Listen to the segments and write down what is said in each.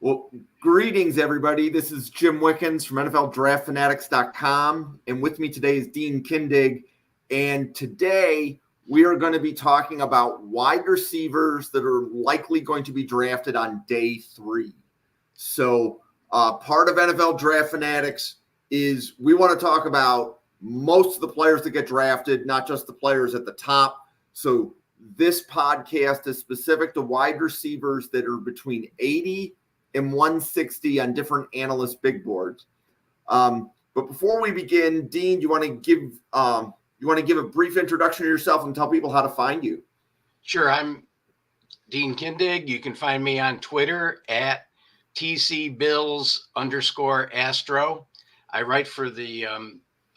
Well, greetings, everybody. This is Jim Wickens from NFLDraftFanatics.com. And with me today is Dean Kindig. And today we are going to be talking about wide receivers that are likely going to be drafted on day 3. So part of NFL Draft Fanatics is we want to talk about most of the players that get drafted, not just the players at the top. So this podcast is specific to wide receivers that are between 80 and 160 on different analyst big boards. But before we begin, Dean, you want to give a brief introduction to yourself and tell people how to find you? Sure. I'm Dean Kindig. You can find me on Twitter at TCBills_Astro. I write for the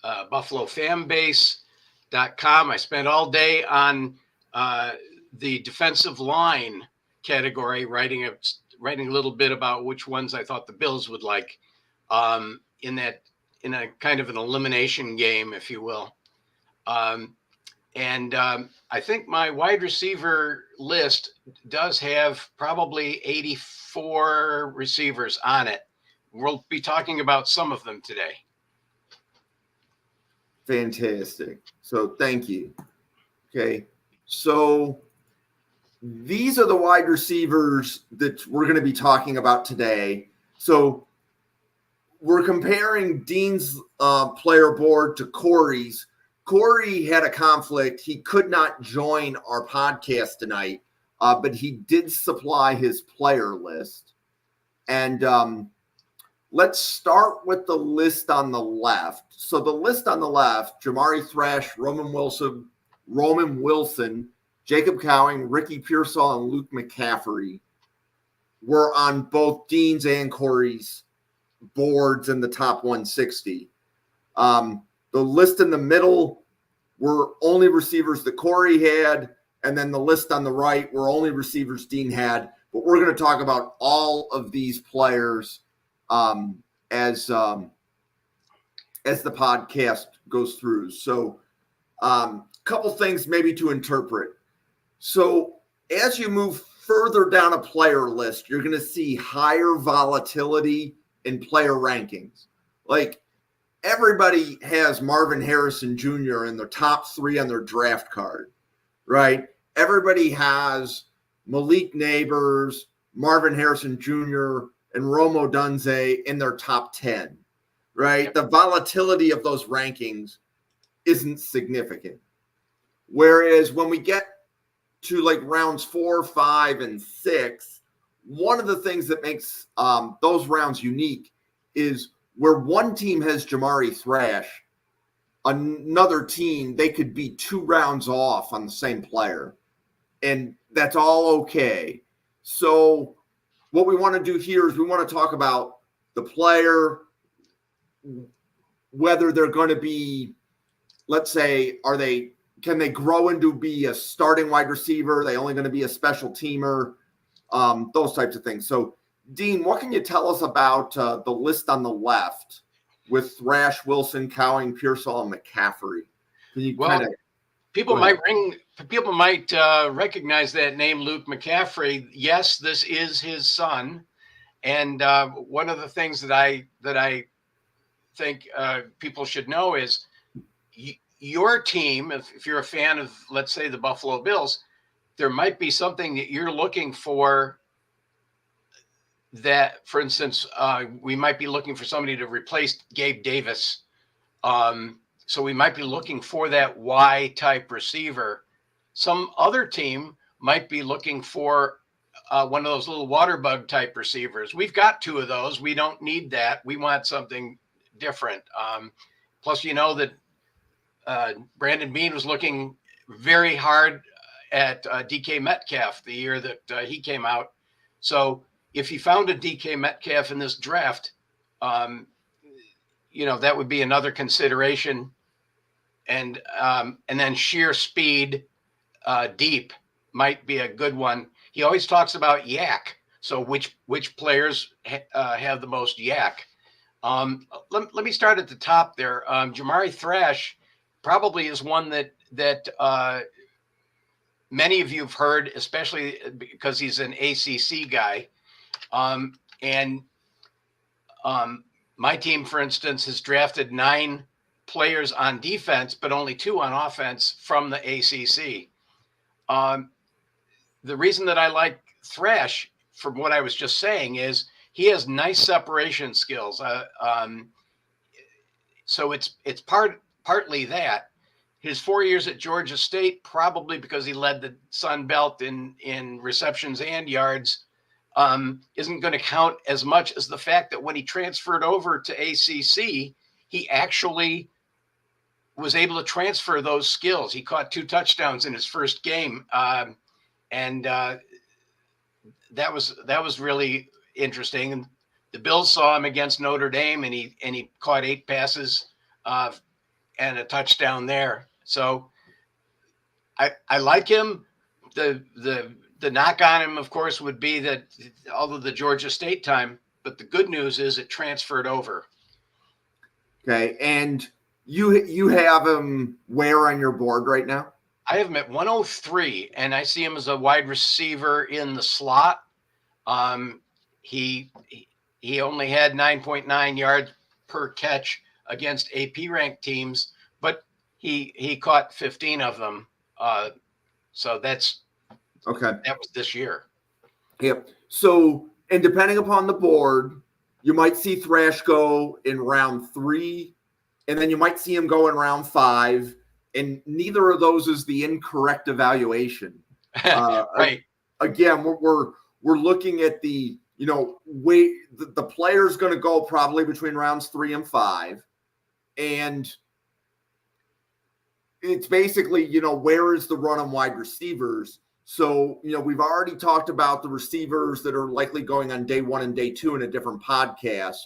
BuffaloFanBase.com. I spent all day on the defensive line category, writing a little bit about which ones I thought the Bills would like in a kind of an elimination game, if you will. I think my wide receiver list does have probably 84 receivers on it. We'll be talking about some of them today. Fantastic. So thank you. Okay. So these are the wide receivers that we're going to be talking about today. So we're comparing Dean's player board to Corey's. Corey had a conflict. He could not join our podcast tonight, but he did supply his player list. And let's start with the list on the left. So the list on the left, Jamari Thrash, Roman Wilson, Jacob Cowing, Ricky Pearsall, and Luke McCaffrey were on both Dean's and Corey's boards in the top 160. The list in the middle were only receivers that Corey had, and then the list on the right were only receivers Dean had. But we're going to talk about all of these players as the podcast goes through. So couple things maybe to interpret. So as you move further down a player list, you're going to see higher volatility in player rankings. Like everybody has Marvin Harrison Jr. in their top 3 on their draft card, right? Everybody has Malik Neighbors, Marvin Harrison Jr., and Rome Odunze in their top 10, right? Yep. The volatility of those rankings isn't significant. Whereas when we get to like rounds 4, 5, and 6, one of the things that makes those rounds unique is where one team has Jamari Thrash, another team, they could be 2 rounds off on the same player. And that's all okay. So what we want to do here is we want to talk about the player, whether they're going to be, let's say, can they grow into be a starting wide receiver? Are they only going to be a special teamer? Those types of things. So, Dean, what can you tell us about the list on the left with Thrash, Wilson, Cowing, Pearsall, and McCaffrey? Can you people might recognize that name, Luke McCaffrey. Yes, this is his son, and one of the things that I think people should know is your team, if you're a fan of, let's say, the Buffalo Bills, there might be something that you're looking for that, for instance, we might be looking for somebody to replace Gabe Davis. So we might be looking for that Y-type receiver. Some other team might be looking for one of those little water bug type receivers. We've got 2 of those. We don't need that. We want something different. Plus, you know that Brandon Beane was looking very hard at DK Metcalf the year that he came out. So if he found a DK Metcalf in this draft, that would be another consideration. And then sheer speed deep might be a good one. He always talks about yak. So which players have the most yak? Let me start at the top there. Jamari Thrash probably is one that many of you have heard, especially because he's an ACC guy. And my team, for instance, has drafted 9 players on defense, but only 2 on offense from the ACC. The reason that I like Thrash, from what I was just saying, is he has nice separation skills. So it's partly that. His 4 years at Georgia State, probably because he led the Sun Belt in receptions and yards, isn't going to count as much as the fact that when he transferred over to ACC, he actually was able to transfer those skills. He caught 2 touchdowns in his first game, and that was really interesting. And the Bills saw him against Notre Dame, and he caught 8 passes and a touchdown there. So I like him. The knock on him, of course, would be that all of the Georgia State time, but the good news is it transferred over. Okay, and you have him where on your board right now? I have him at 103, and I see him as a wide receiver in the slot. He only had 9.9 yards per catch against AP ranked teams, but he caught 15 of them. So that's okay. That was this year. Yep. So, and depending upon the board, you might see Thrash go in round 3, and then you might see him go in round 5, and neither of those is the incorrect evaluation. Right. Again, we're looking at the way the player's going to go probably between rounds 3 and 5, and it's basically where is the run on wide receivers. So, we've already talked about the receivers that are likely going on day 1 and day 2 in a different podcast.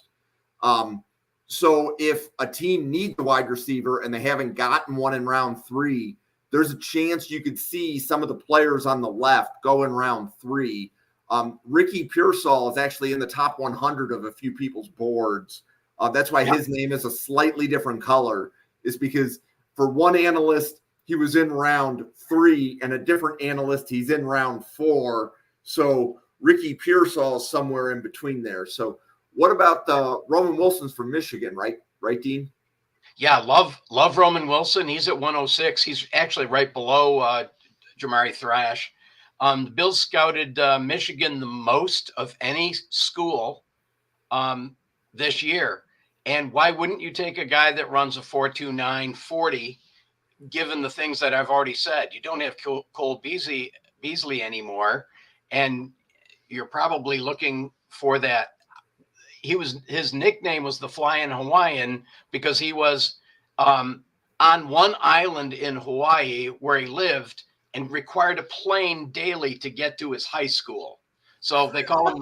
So if a team needs a wide receiver and they haven't gotten one in round 3, there's a chance you could see some of the players on the left go in round 3. Ricky Pearsall is actually in the top 100 of a few people's boards. That's why his name is a slightly different color, is because for one analyst, he was in round 3, and a different analyst, he's in round 4. So Ricky Pearsall is somewhere in between there. So what about the Roman Wilson's from Michigan, right? Right, Dean? Yeah, love Roman Wilson. He's at 106. He's actually right below Jamari Thrash. The Bills scouted Michigan the most of any school this year. And why wouldn't you take a guy that runs a 4.29 40, given the things that I've already said? You don't have Cole Beasley anymore, and you're probably looking for that. His nickname was the Flying Hawaiian because he was on one island in Hawaii where he lived and required a plane daily to get to his high school. So they call him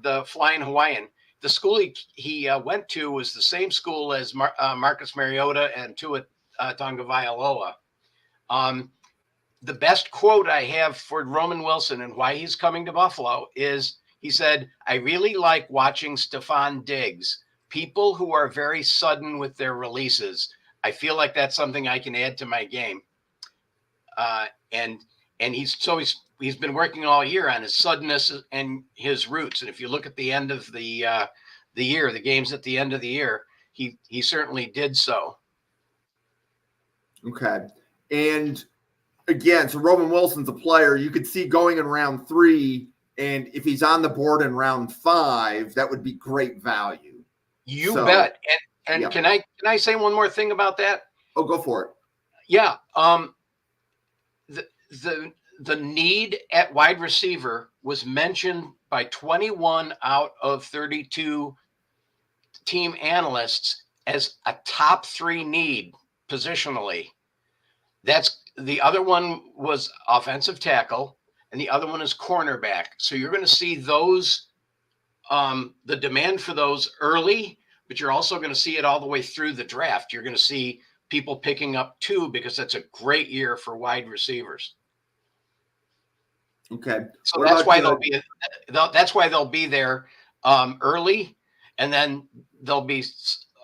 the Flying Hawaiian. The school he went to was the same school as Marcus Mariota and Tua Tagovailoa. The best quote I have for Roman Wilson and why he's coming to Buffalo is, he said, "I really like watching Stephon Diggs, people who are very sudden with their releases. I feel like that's something I can add to my game." And he's been working all year on his suddenness and his roots. And if you look at the end of the year, the games at the end of the year, he certainly did so. Okay. And again, so Roman Wilson's a player you could see going in round 3, and if he's on the board in round 5, that would be great value. You bet. And can I say one more thing about that? Oh, go for it. Yeah. The need at wide receiver was mentioned by 21 out of 32 team analysts as a top 3 need positionally. That's the other one was offensive tackle, and the other one is cornerback. So you're going to see those, the demand for those early, but you're also going to see it all the way through the draft. You're going to see people picking up 2 because that's a great year for wide receivers. Okay. So that's why they'll be there early, and then there'll be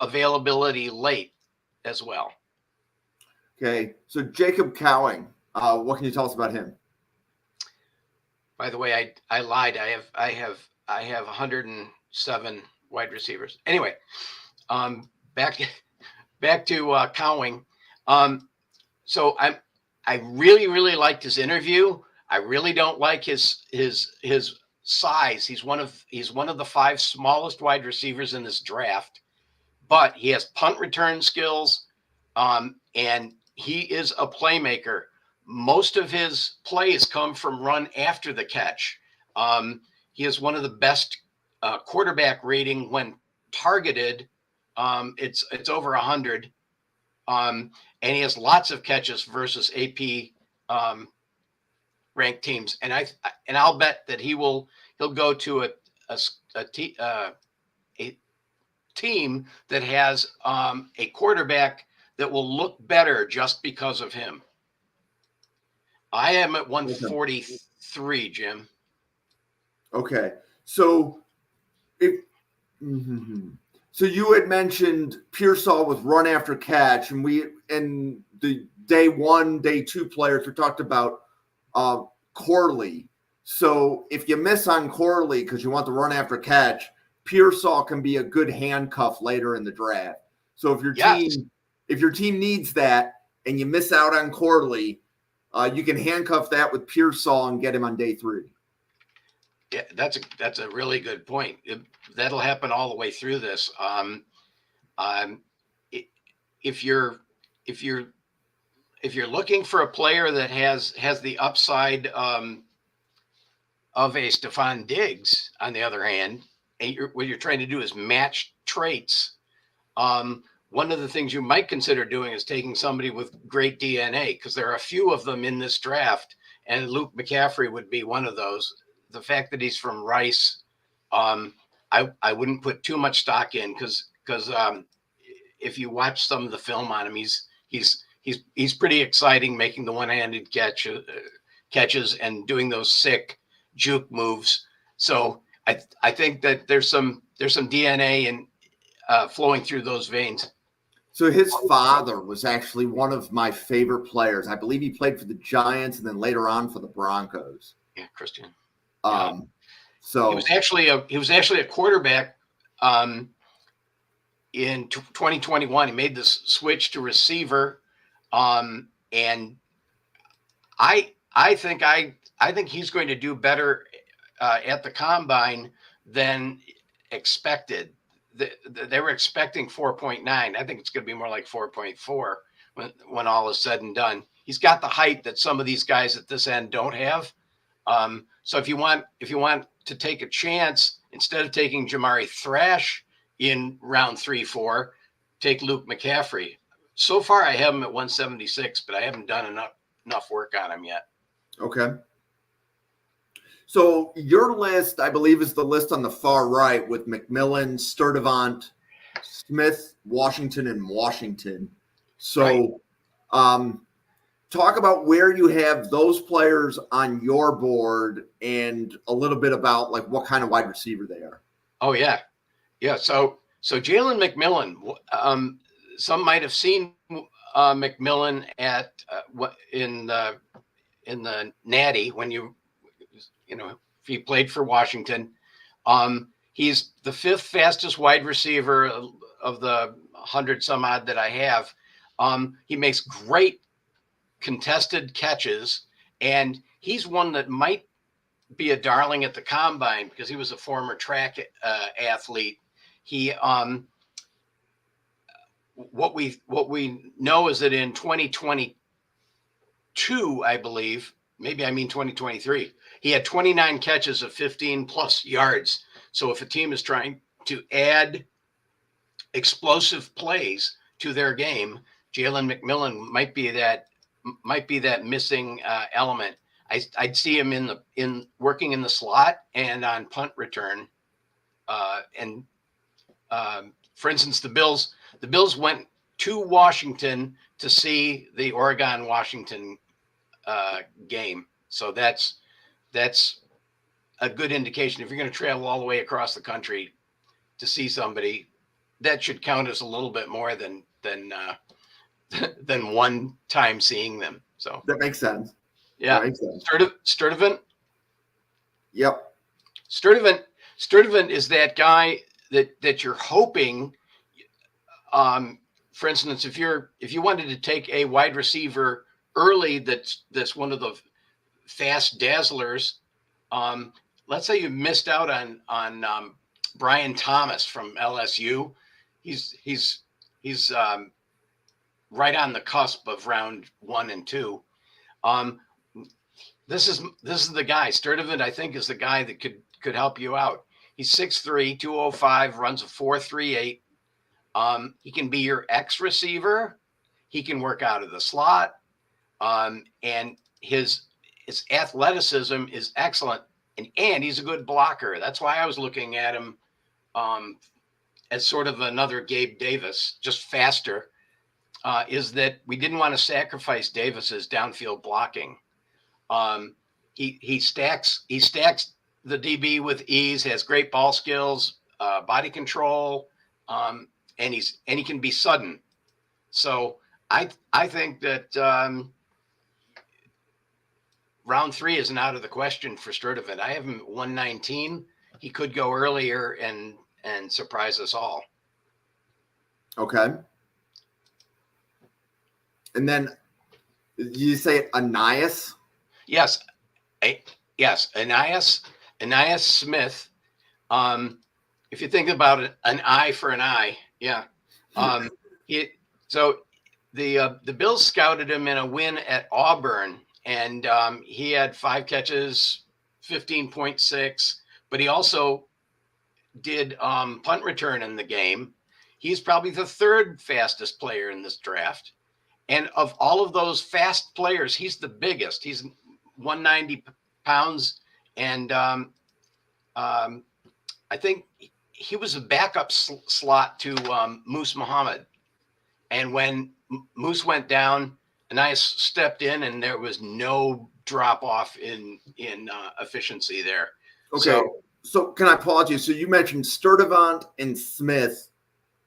availability late as well. Okay. So Jacob Cowing, what can you tell us about him? By the way, I lied. I I have 107 wide receivers. Anyway, back to Cowing. So I really liked his interview. I really don't like his size. He's one of the 5 smallest wide receivers in this draft, but he has punt return skills, and he is a playmaker. Most of his plays come from run after the catch. He is one of the best quarterback rating when targeted. It's over 100, and he has lots of catches versus AP ranked teams. And I'll bet that he'll go to a team that has a quarterback that will look better just because of him. I am at 143, Jim. Okay. So so you had mentioned Pearsall with run after catch, and the day 1, day 2 players we talked about Corley. So if you miss on Corley because you want the run after catch, Pearsall can be a good handcuff later in the draft. So if your team needs that and you miss out on Corley, you can handcuff that with Pearsall and get him on day 3. Yeah, that's a really good point. That'll happen all the way through this. If you're looking for a player that has the upside of a Stephon Diggs, on the other hand, and what you're trying to do is match traits. One of the things you might consider doing is taking somebody with great DNA, because there are a few of them in this draft, and Luke McCaffrey would be one of those. The fact that he's from Rice, I wouldn't put too much stock in, because if you watch some of the film on him, he's pretty exciting, making the one-handed catches and doing those sick juke moves. So I think that there's some DNA and flowing through those veins. So his father was actually one of my favorite players. I believe he played for the Giants and then later on for the Broncos. Yeah, Christian. So he was actually a quarterback in 2021. He made this switch to receiver, and I think he's going to do better at the combine than expected. They were expecting 4.9. I think it's going to be more like 4.4 when all is said and done. He's got the height that some of these guys at this end don't have. So if you want to take a chance, instead of taking Jamari Thrash in round 3-4, take Luke McCaffrey. So far, I have him at 176, but I haven't done enough work on him yet. Okay. So your list, I believe, is the list on the far right with McMillan, Sturdivant, Smith, Washington, and Washington. So talk about where you have those players on your board and a little bit about like what kind of wide receiver they are. Oh, yeah. Yeah. So Jalen McMillan, some might have seen McMillan at in the Natty when if he played for Washington. He's the 5th fastest wide receiver of the 100 some odd that I have. He makes great contested catches, and he's one that might be a darling at the combine because he was a former track athlete. He what we know is that in 2022, I believe, maybe I mean 2023, he had 29 catches of 15 plus yards. So if a team is trying to add explosive plays to their game, Jalen McMillan might be that missing element. I'd see him in working in the slot and on punt return. For instance, the Bills went to Washington to see the Oregon-Washington game. So that's a good indication. If you're going to travel all the way across the country to see somebody, that should count as a little bit more than one time seeing them. So that makes sense. Yeah. That makes sense. Sturdivant. Yep. Sturdivant. Sturdivant is that guy that you're hoping. For instance, if you wanted to take a wide receiver early, that's one of the fast dazzlers. Um, let's say you missed out on Brian Thomas from LSU. He's right on the cusp of round 1 and 2. Um, this is the guy. Sturdivant, I think, is the guy that could help you out. He's 6'3", 205, runs a 4.38. He can be your X receiver. He can work out of the slot. And his athleticism is excellent. And he's a good blocker. That's why I was looking at him as sort of another Gabe Davis, just faster. Is that we didn't want to sacrifice Davis's downfield blocking. He stacks the DB with ease, has great ball skills, body control, and he can be sudden. So I think that round 3 isn't out of the question for Sturdivant. I have him at 119. He could go earlier and surprise us all. Okay. And then you say Aeneas? Yes. Aeneas Smith. If you think about it, an eye for an eye. Yeah. So the Bills scouted him in a win at Auburn, and he had 5 catches, 15.6, but he also did punt return in the game. He's probably the 3rd fastest player in this draft. And of all of those fast players, he's the biggest. He's 190 pounds. And I think he was a backup slot to Moose Muhammad. And when Moose went down, Aeneas stepped in, and there was no drop off in efficiency there. Okay. So can I pause you? So you mentioned Sturdivant and Smith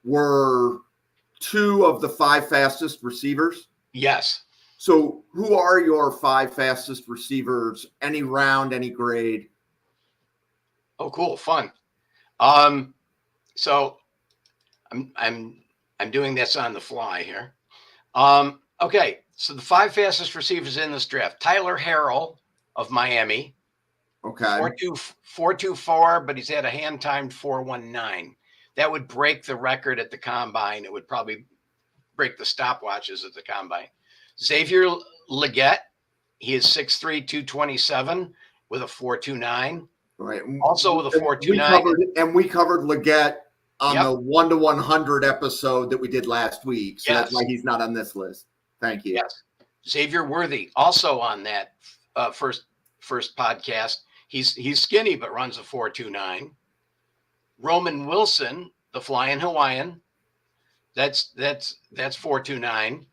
were 2 of the 5 fastest receivers? Yes. So who are your 5 fastest receivers? Any round, any grade? Oh, cool. Fun. So I'm doing this on the fly here. Okay. So the 5 fastest receivers in this draft: Tyler Harrell of Miami. Okay. 4.24, but he's had a hand timed 4.19. That would break the record at the combine. It would probably break the stopwatches at the combine. Xavier Legette, he is 6'3", 227 with a 4.29. Right. Also with a 4.29. We covered Legette on the 1 to 100 episode that we did last week. So that's why he's not on this list. Thank you. Yes. Xavier Worthy, also on that first podcast. He's skinny, but runs a 4.29. Roman Wilson, the Flying Hawaiian, that's 4.29.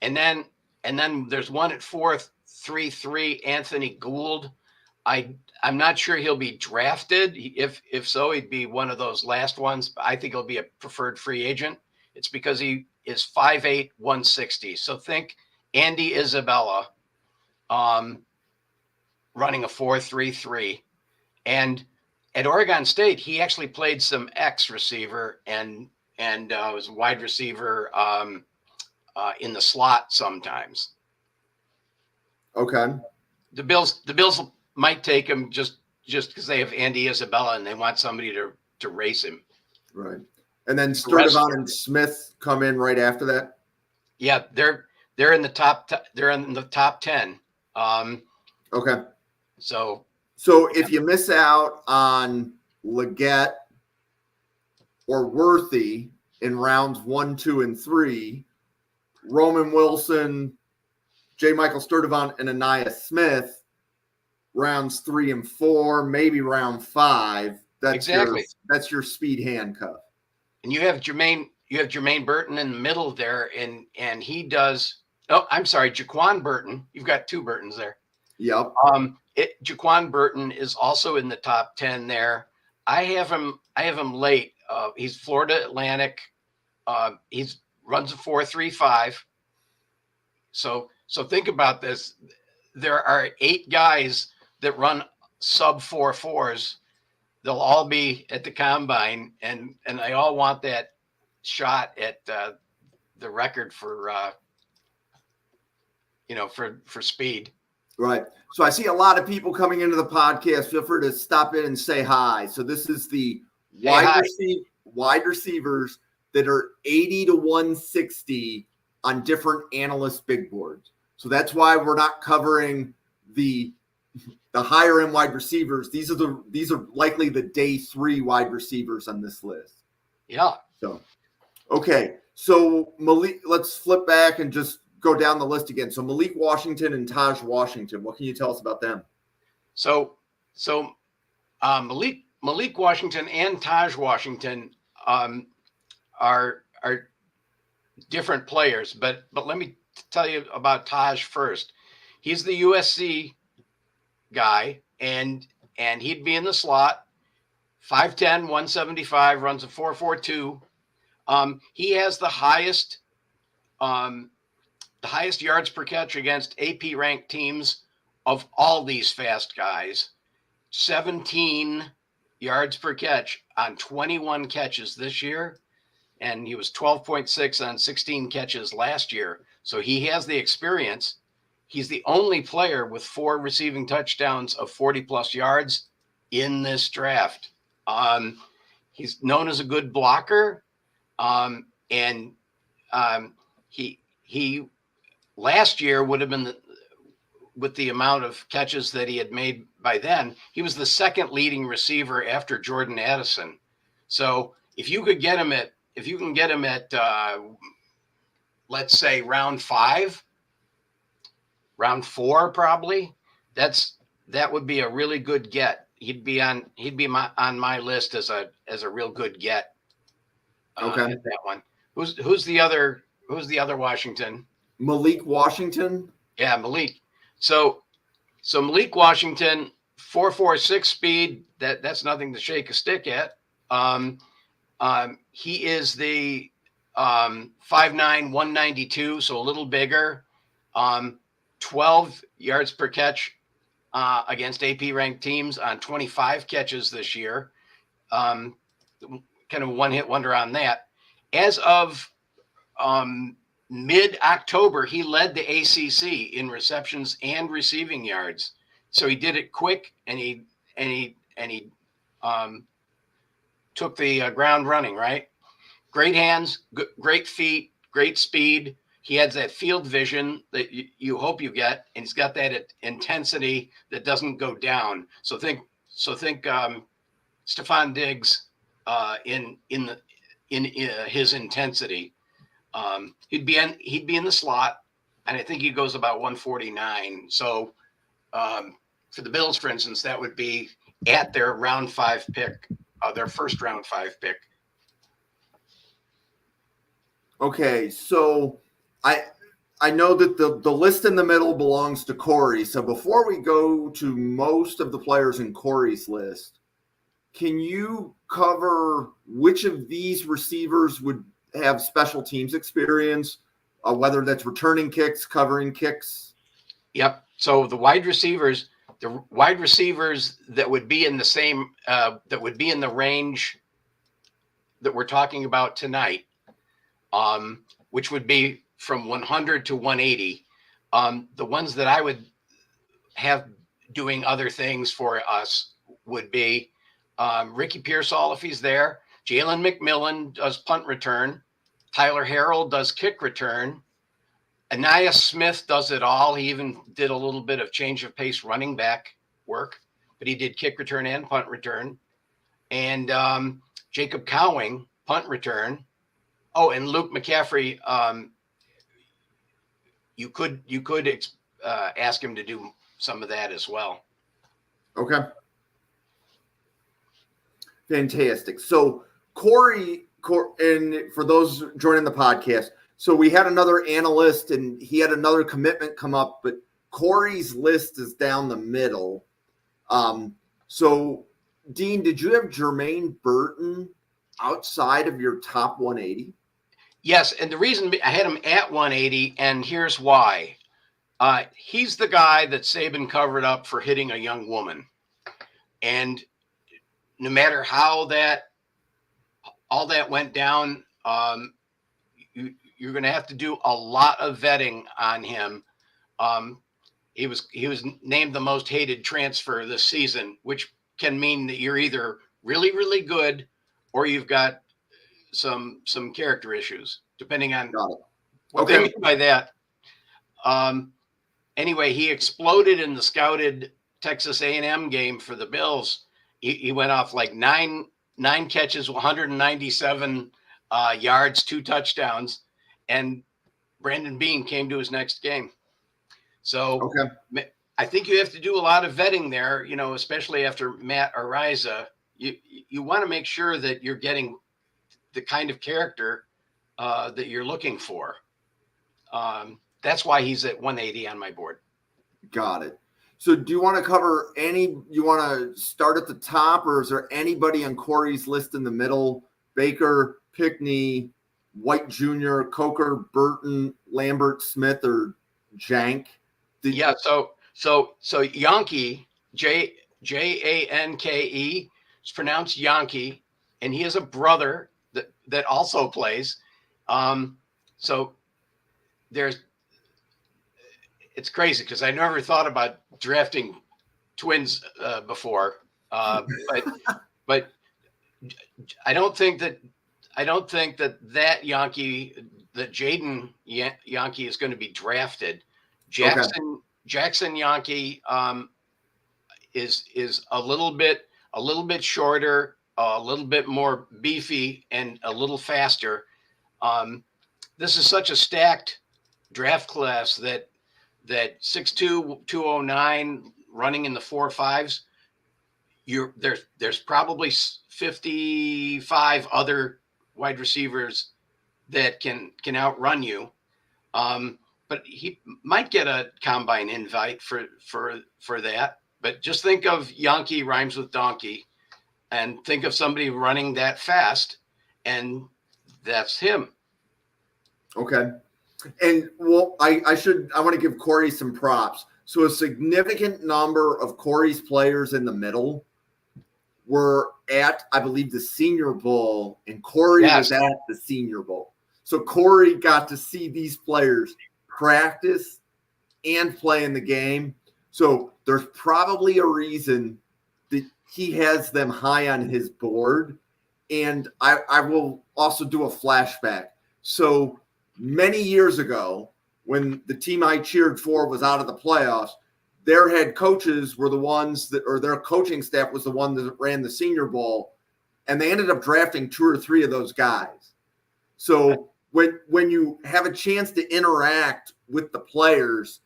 And then there's one at 4.33, Anthony Gould. I'm not sure he'll be drafted. If so, he'd be one of those last ones. But I think he'll be a preferred free agent. It's because he is 5'8", 160. So think Andy Isabella, running a 4.33, and at Oregon State, he actually played some X receiver and was a wide receiver in the slot sometimes. Okay. The Bills might take him just because they have Andy Isabella and they want somebody to race him. Right. And then Sturdivant and Smith come in right after that. Yeah, they're in the top. They're in the top 10. Okay. So if you miss out on Legette or Worthy in rounds 1, 2, and 3, Roman Wilson, J. Michael Sturdivant, and Aeneas Smith, rounds 3 and 4, maybe round 5. That's your speed handcuff. And you have Jermaine Burton in the middle there, and he does. Oh, I'm sorry, Jaquan Burton. You've got 2 Burtons there. Yep. Jaquan Burton is also in the top 10 there. I have him late. He's Florida Atlantic. He's runs a 4.35. So think about this. There are 8 guys that run sub 4.4s they'll all be at the combine, and they all want that shot at the record for for speed. Right. So I see a lot of people coming into the podcast. Feel free to stop in and say hi. So this is the wide receivers that are 80 to 160 on different analyst big boards. So that's why we're not covering the higher end wide receivers. These are likely the day 3 wide receivers on this list. Yeah. So, okay. So Malik, let's flip back and just go down the list again. So Malik Washington and Taj Washington. What can you tell us about them? So Malik Washington and Taj Washington are different players, but let me tell you about Taj first. He's the USC guy, and he'd be in the slot, 5'10", 175, runs a 4.42. He has the highest yards per catch against AP ranked teams of all these fast guys. 17 yards per catch on 21 catches this year, and he was 12.6 on 16 catches last year. So he has the experience. He's the only player with 4 receiving touchdowns of 40 plus yards in this draft. He's known as a good blocker. He last year would have been with the amount of catches that he had made by then, he was the second leading receiver after Jordan Addison. So if you can get him at let's say round 5, round 4, probably, that would be a really good get. He'd be on my list as a real good get. Okay. At that one. Who's the other Washington? Malik Washington. Yeah, Malik. So Malik Washington, 4.46 speed. That's nothing to shake a stick at. He is the 5'9", 192, so a little bigger. 12 yards per catch against AP ranked teams on 25 catches this year. Kind of a one-hit wonder on that. As of mid-October, he led the ACC in receptions and receiving yards. So he did it quick, and he took the ground running, right? Great hands, great feet, great speed. He has that field vision that you hope you get, and he's got that intensity that doesn't go down. So think Stephon Diggs in his intensity. He'd be in the slot, and I think he goes about 149. So for the Bills, for instance, that would be at their round 5 pick, their first round 5 pick. Okay, so I know that the list in the middle belongs to Corey. So before we go to most of the players in Corey's list, can you cover which of these receivers would have special teams experience, whether that's returning kicks, covering kicks? Yep. So the wide receivers that would be in the same, that would be in the range that we're talking about tonight, which would be from 100 to 180. The ones that I would have doing other things for us would be Ricky Pearsall, if he's there. Jalen McMillan does punt return. Tyler Harrell does kick return. Anais Smith does it all. He even did a little bit of change of pace running back work, but he did kick return and punt return. And Jacob Cowing, punt return. Oh, and Luke McCaffrey, you could ask him to do some of that as well. Okay. Fantastic. So Corey, and for those joining the podcast, so we had another analyst and he had another commitment come up, but Corey's list is down the middle. So Dean, did you have Jermaine Burton outside of your top 180? Yes, and the reason I had him at 180, and here's why. He's the guy that Saban covered up for hitting a young woman. And no matter how all that went down, you're going to have to do a lot of vetting on him. He was named the most hated transfer this season, which can mean that you're either really, really good or you've got some character issues, depending on Got it. what they mean by that. Anyway, he exploded in the scouted Texas A&M game for the Bills. He went off like nine catches, 197 yards, 2 touchdowns, and Brandon Beane came to his next game. So I think you have to do a lot of vetting there, especially after Matt Ariza. You want to make sure that you're getting the kind of character that you're looking for. That's why he's at 180 on my board. Got it. So do you want to cover you want to start at the top, or is there anybody on Corey's list in the middle? Baker, Pickney, White Jr., Coker, Burton, Lambert, Smith, or Jank? Yeah. So Yankee, Janke, it's pronounced Yankee, and he has a brother that also plays. So it's crazy because I never thought about drafting twins before, but I don't think that Yankee, that Jaden Yankee is going to be drafted. Jackson Yankee is a little bit shorter, a little bit more beefy, and a little faster. This is such a stacked draft class that 6'2", 209 running in the 4.5s. There's probably 55 other wide receivers that can outrun you. But he might get a combine invite for that. But just think of Yankee rhymes with donkey, and think of somebody running that fast, and that's him. Okay. And well, I want to give Corey some props. So a significant number of Corey's players in the middle were at, I believe, the Senior Bowl, and Corey was at the Senior Bowl. So Corey got to see these players practice and play in the game. So there's probably a reason that he has them high on his board. And I will also do a flashback. So many years ago, when the team I cheered for was out of the playoffs, their head coaches were the ones or their coaching staff was the one that ran the Senior Bowl, and they ended up drafting 2 or 3 of those guys. So when you have a chance to interact with the players,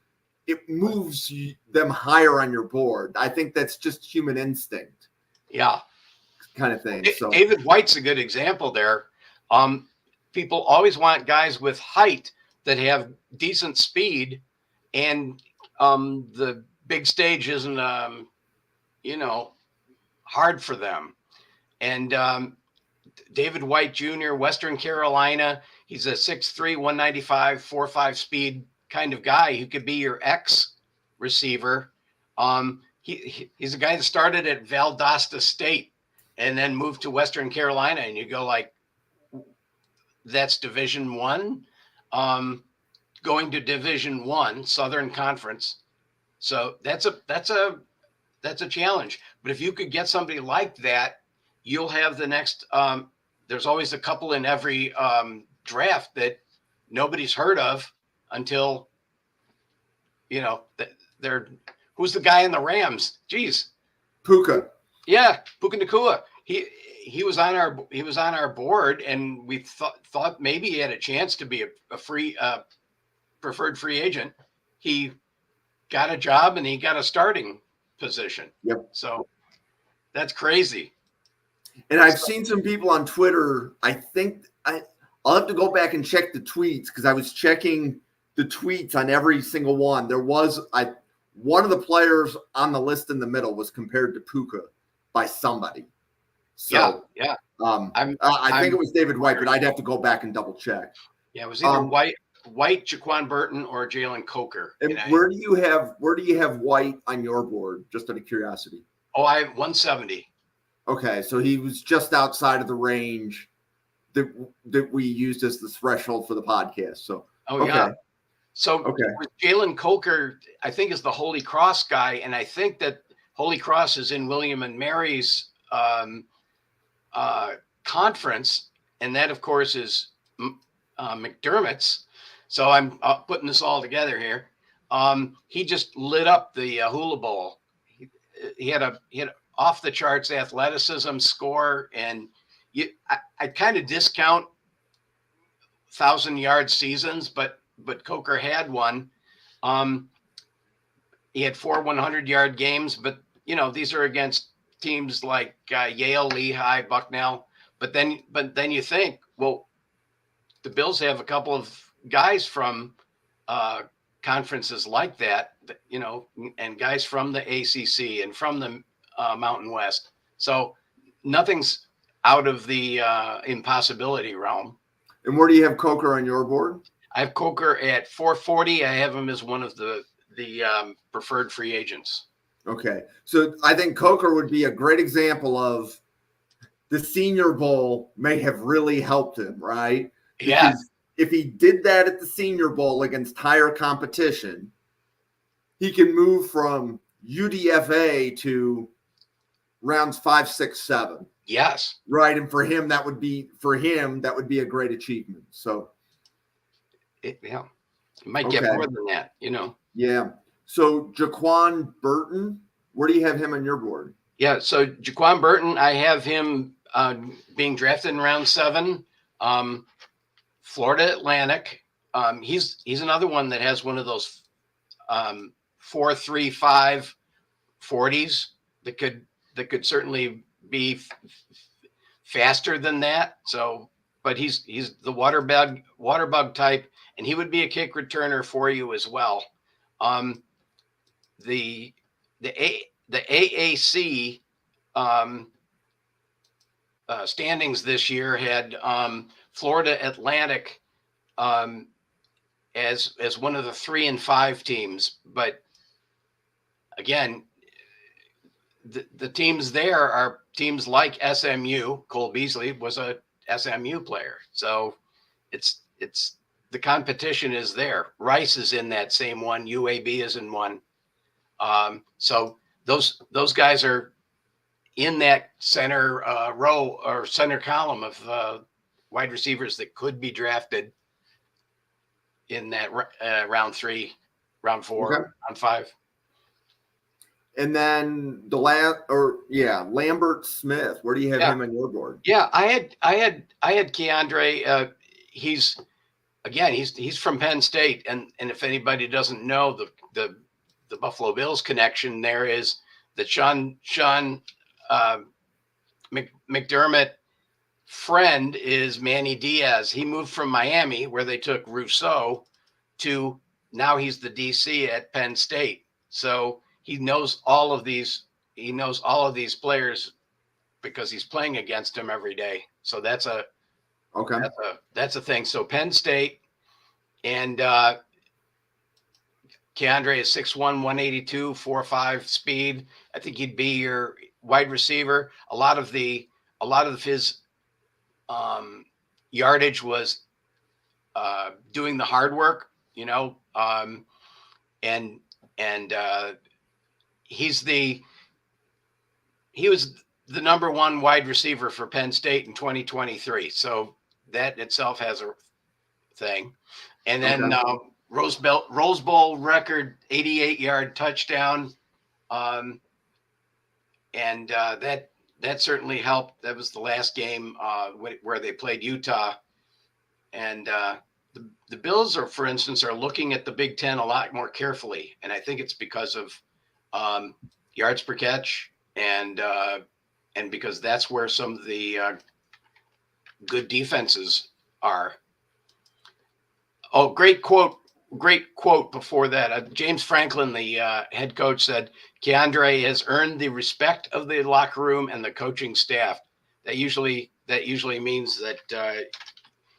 it moves them higher on your board. I think that's just human instinct. Yeah. Kind of thing. So David White's a good example there. People always want guys with height that have decent speed, and the big stage isn't, hard for them. And David White Jr., Western Carolina, he's a 6'3", 195, 4.5 speed kind of guy who could be your X receiver. He's a guy that started at Valdosta State and then moved to Western Carolina, and you go like, that's Division I, going to Division I, Southern Conference. So that's a challenge. But if you could get somebody like that, you'll have the next. There's always a couple in every draft that nobody's heard of until they're. Who's the guy in the Rams? Jeez, Puka. Yeah, Puka Nacua. He was on our board, and we thought maybe he had a chance to be a free preferred free agent. He got a job and he got a starting position. Yep. So that's crazy. And I've seen some people on Twitter. I think I'll have to go back and check the tweets, because I was checking the tweets on every single one. There was one of the players on the list in the middle was compared to Puka by somebody. So yeah. I think it was David White, but I'd have to go back and double check. Yeah, it was either White, Jaquan Burton, or Jalen Coker. And where do you have White on your board? Just out of curiosity. Oh, I have 170. Okay, so he was just outside of the range that we used as the threshold for the podcast. So Oh okay, yeah. So okay, with Jalen Coker, I think is the Holy Cross guy, and I think that Holy Cross is in William and Mary's conference, and that of course is McDermott's. So I'm putting this all together here. He just lit up the Hula Bowl. He had off the charts athleticism, score, and I kind of discount 1,000-yard seasons, but Coker had one. He had 4 100-yard games, but these are against teams like Yale, Lehigh, Bucknell. But then you think, well, the Bills have a couple of guys from conferences like that, and guys from the ACC and from the Mountain West. So nothing's out of the impossibility realm. and where do you have Coker on your board? I have Coker at 440. I have him as one of the preferred free agents. Okay, so I think Coker would be a great example of the Senior Bowl may have really helped him, right? Yeah. Because if he did that at the Senior Bowl against higher competition, he can move from UDFA to rounds 5, 6, 7. Yes. Right, and for him that would be a great achievement. So yeah, he might get more than that, Yeah. So Jaquan Burton, where do you have him on your board? Yeah, so Jaquan Burton, I have him being drafted in round 7. Florida Atlantic. He's another one that has one of those 4.35 40s that could certainly be faster than that. So, but he's the water bug type, and he would be a kick returner for you as well. The AAC standings this year had Florida Atlantic as one of the 3 and 5 teams, but again, the teams there are teams like SMU. Cole Beasley was a SMU player, so it's the competition is there. Rice is in that same one. UAB is in one. So those guys are in that center row or center column of wide receivers that could be drafted in that round 3, round 4, Okay. round 5. And then Lambert Smith. Where do you have him on your board? Yeah, I had Keandre. He's from Penn State, and if anybody doesn't know the Buffalo Bills connection, there is that Sean McDermott friend is Manny Diaz. He moved from Miami, where they took Rousseau, to now he's the DC at Penn State. So he knows all of these. He knows all of these players because he's playing against them every day. So that's a thing. So Penn State and Keandre is 6'1", 182, 4.5 speed. I think he'd be your wide receiver. A lot of his yardage was doing the hard work, and he was the number 1 wide receiver for Penn State in 2023. So that itself has a thing. And then Rose Bowl record 88-yard touchdown. And that certainly helped. That was the last game where they played Utah. And the Bills for instance, are looking at the Big Ten a lot more carefully. And I think it's because of yards per catch and because that's where some of the good defenses are. Oh, great quote before that. James Franklin, the head coach, said, Keandre has earned the respect of the locker room and the coaching staff. That usually means that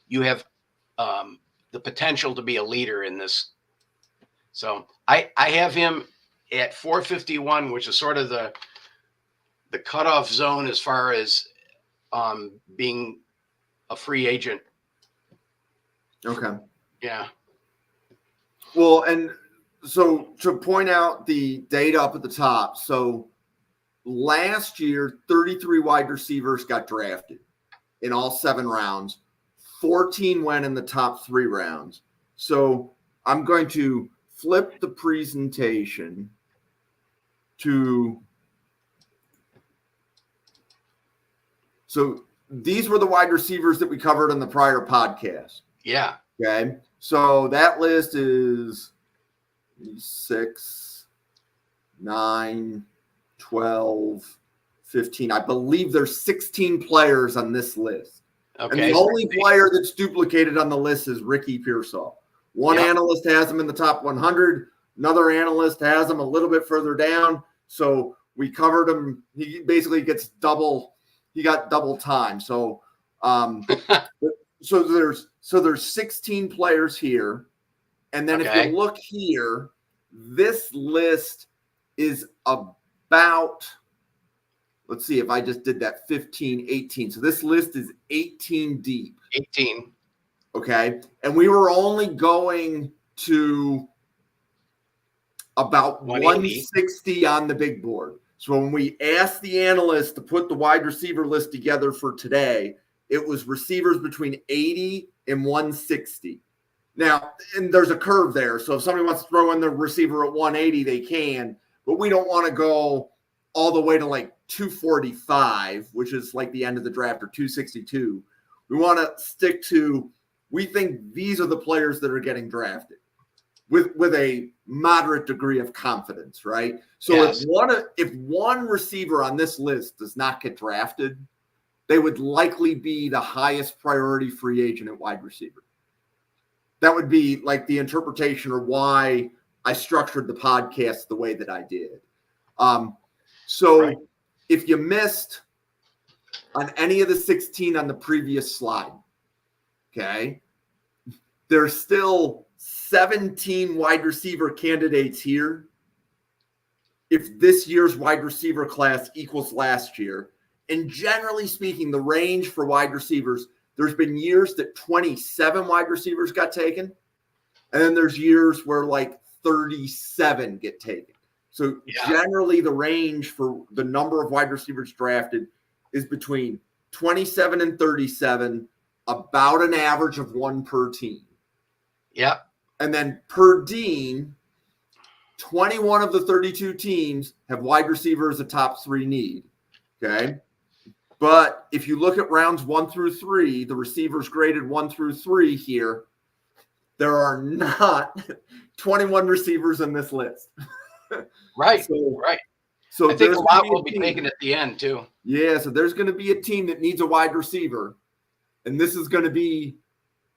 you have the potential to be a leader in this. So I have him at 451, which is sort of the cutoff zone as far as being a free agent. Okay. Yeah. Well, and so to point out the data up at the top, so last year, 33 wide receivers got drafted in all 7 rounds. 14 went in the top 3 rounds. So I'm going to flip the presentation to. So these were the wide receivers that we covered in the prior podcast. Yeah. Okay. So that list is 6, 9, 12, 15. I believe there's 16 players on this list. Okay. And the only player that's duplicated on the list is Ricky Pearsall. One analyst has him in the top 100. Another analyst has him a little bit further down. So we covered him. He basically gets double. He got double time. So, so there's 16 players here. And then if you look here, this list is about, let's see if I just did that, 15, 18. So this list is 18 deep. 18. Okay. And we were only going to about 160 on the big board. So when we asked the analysts to put the wide receiver list together for today, it was receivers between 80 and 160. Now, and there's a curve there. So if somebody wants to throw in the receiver at 180, they can. But we don't want to go all the way to like 245, which is like the end of the draft, or 262. We want to stick to, we think these are the players that are getting drafted with a moderate degree of confidence, right? So if one receiver on this list does not get drafted, they would likely be the highest priority free agent at wide receiver. That would be like the interpretation or why I structured the podcast the way that I did. If you missed on any of the 16 on the previous slide, okay, there's still 17 wide receiver candidates here. If this year's wide receiver class equals last year, and generally speaking, the range for wide receivers, there's been years that 27 wide receivers got taken, and then there's years where like 37 get taken. So generally the range for the number of wide receivers drafted is between 27 and 37, about an average of 1 per team. Yeah. And then per dean, 21 of the 32 teams have wide receivers a top 3 need. Okay. But if you look at rounds 1 through 3, the receivers graded 1 through 3 here, there are not 21 receivers in this list. Right. So I think a lot will be taken at the end too. Yeah. So there's going to be a team that needs a wide receiver, and this is going to be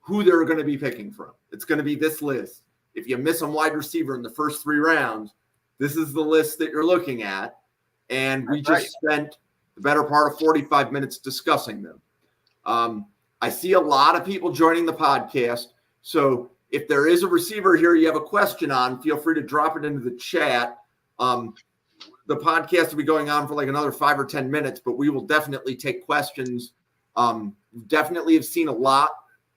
who they're going to be picking from. It's going to be this list. If you miss a wide receiver in the first 3 rounds, this is the list that you're looking at. And we just spent the better part of 45 minutes discussing them. I see a lot of people joining the podcast. So if there is a receiver here you have a question on, feel free to drop it into the chat. The podcast will be going on for like another 5 or 10 minutes, but we will definitely take questions. Definitely have seen a lot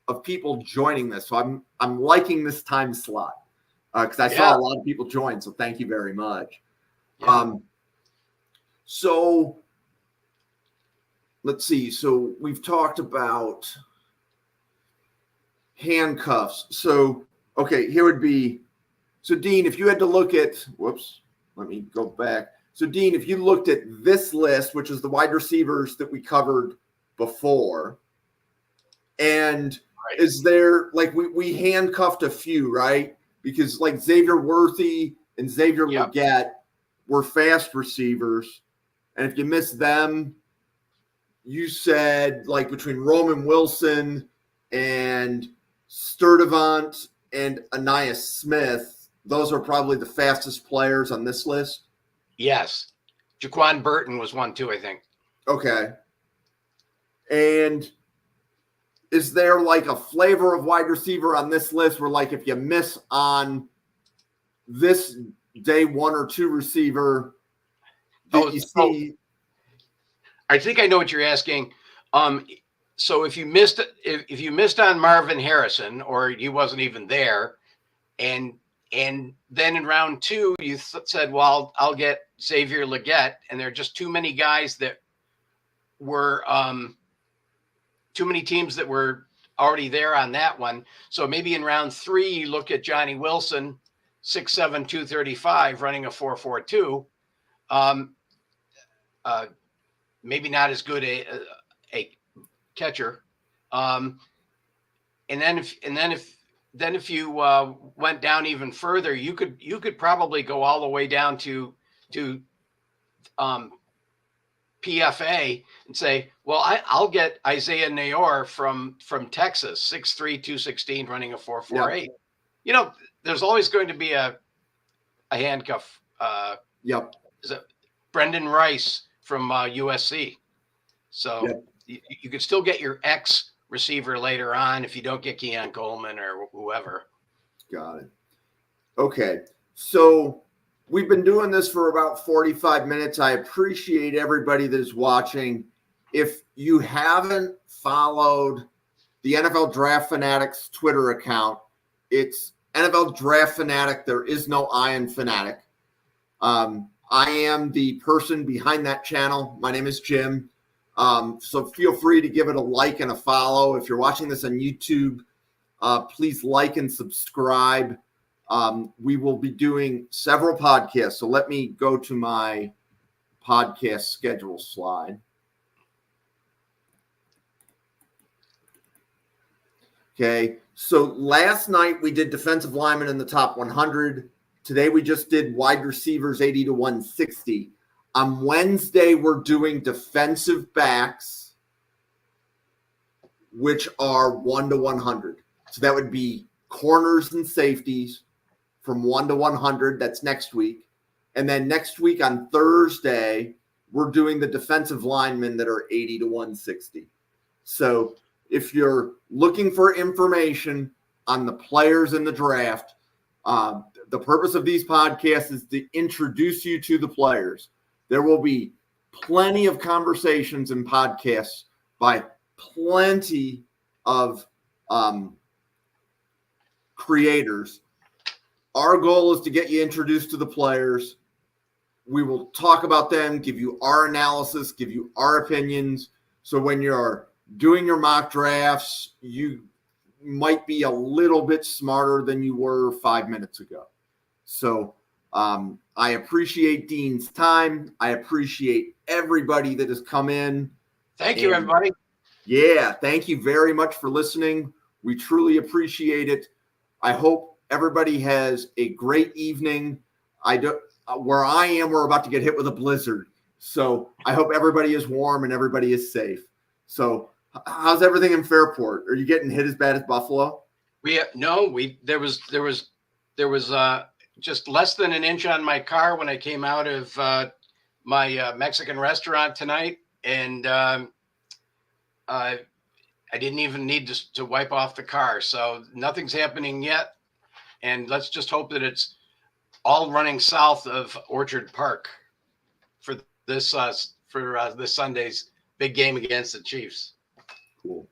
of people joining this. So I'm liking this time slot because I saw a lot of people join. So thank you very much. Yeah. So let's see. So we've talked about handcuffs. So, okay, here would be, so Dean, if you had to look at, let me go back. So Dean, if you looked at this list, which is the wide receivers that we covered before, and is there, like, we handcuffed a few, right? Because like Xavier Worthy and Xavier Legette were fast receivers. And if you miss them, you said like between Roman Wilson and Sturdivant and Anais Smith, those are probably the fastest players on this list. Yes. Jaquan Burton was one too, I think. Okay. And is there like a flavor of wide receiver on this list where, like, if you miss on this day 1 or 2 receiver, you see I think I know what you're asking. So if you missed on Marvin Harrison, or he wasn't even there, and then in round two you said, well, I'll get Xavier Legette, and there are just too many guys that were too many teams that were already there on that one. So maybe in round three you look at Johnny Wilson, 6'7", 235, running a 4.42. Maybe not as good a catcher. And then if you went down even further, you could probably go all the way down to PFA and say, well, I'll get Isaiah Nayor from Texas, 6'3", 216, running a 4.48. Yep. You know, there's always going to be a handcuff. Yep. Is it Brendan Rice from USC? So yep. you could still get your ex receiver later on if you don't get Keon Coleman or whoever. Got it. Okay. So we've been doing this for about 45 minutes. I appreciate everybody that is watching. If you haven't followed the NFL Draft Fanatics Twitter account, it's NFL Draft Fanatic. There is no I in Fanatic. I am the person behind that channel. My name is Jim. So feel free to give it a like and a follow. If you're watching this on YouTube, please like and subscribe. We will be doing several podcasts. So let me go to my podcast schedule slide. Okay. So last night we did defensive linemen in the top 100. Today we just did wide receivers 80 to 160. On Wednesday, we're doing defensive backs, which are 1 to 100. So that would be corners and safeties from 1 to 100. That's next week. And then next week on Thursday, we're doing the defensive linemen that are 80 to 160. So if you're looking for information on the players in the draft, the purpose of these podcasts is to introduce you to the players. There will be plenty of conversations and podcasts by plenty of creators. Our goal is to get you introduced to the players. We will talk about them, give you our analysis, give you our opinions. So when you're doing your mock drafts, you might be a little bit smarter than you were 5 minutes ago. So I appreciate Dean's time. I appreciate everybody that has come in. Thank you, everybody. Yeah, thank you very much for listening. We truly appreciate it. I hope everybody has a great evening. Where I am, we're about to get hit with a blizzard. So I hope everybody is warm and everybody is safe. So how's everything in Fairport? Are you getting hit as bad as Buffalo? There was just less than an inch on my car when I came out of my Mexican restaurant tonight, and I didn't even need to wipe off the car. So nothing's happening yet, and let's just hope that it's all running south of Orchard Park for this Sunday's big game against the Chiefs. Cool.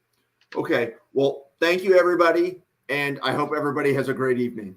Okay. Well, thank you, everybody, and I hope everybody has a great evening.